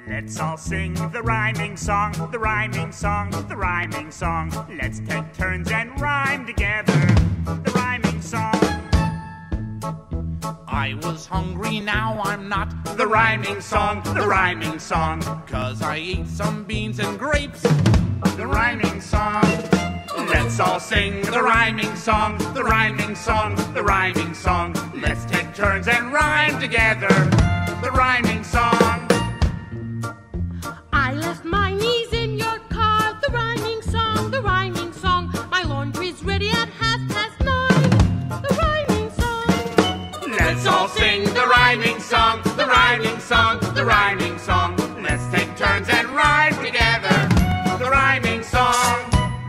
Let's all sing the rhyming song, the rhyming song, the rhyming song. Let's take turns and rhyme together, the rhyming song. I was hungry, now I'm not. The rhyming song, the rhyming song. 'Cause I ate some beans and grapes. The rhyming song. Let's all sing the rhyming song, the rhyming song, the rhyming song. Let's take turns and rhyme together, the rhyming song. I left my knees in your car, the rhyming song, the rhyming song. My laundry's ready at 9:30, the rhyming song. Let's all sing the rhyming song, the rhyming song, the rhyming song. Let's take turns and rhyme together, the rhyming song.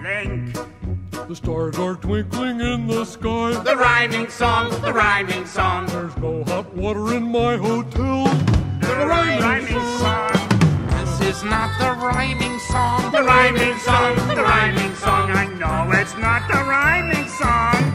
Link. The stars are twinkling in the sky. The rhyming song, the rhyming song. There's no hot water in my hotel. The rhyming song. This is not the rhyming song. The rhyming song, the rhyming song. I know it's not the rhyming song.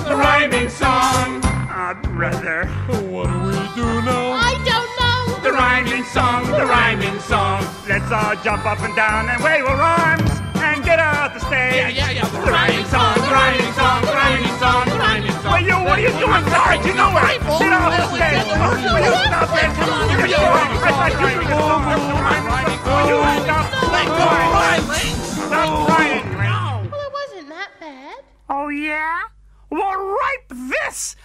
The rhyming song. Ah, brother. What do we do now? I don't know. The rhyming song, the rhyming song. Let's all jump up and down and wave our arms and get out the stage. Yeah. The rhyming song, the rhyming song, the rhyming song, the rhyming song. What are you doing? Sorry, you know it. Get off the stage. Will you stop it? Come on, here we go. I thought you were the song. That's the rhyming song. Will you stop? Stop crying. Well, it wasn't that bad. Oh, yeah? Well, ripe this!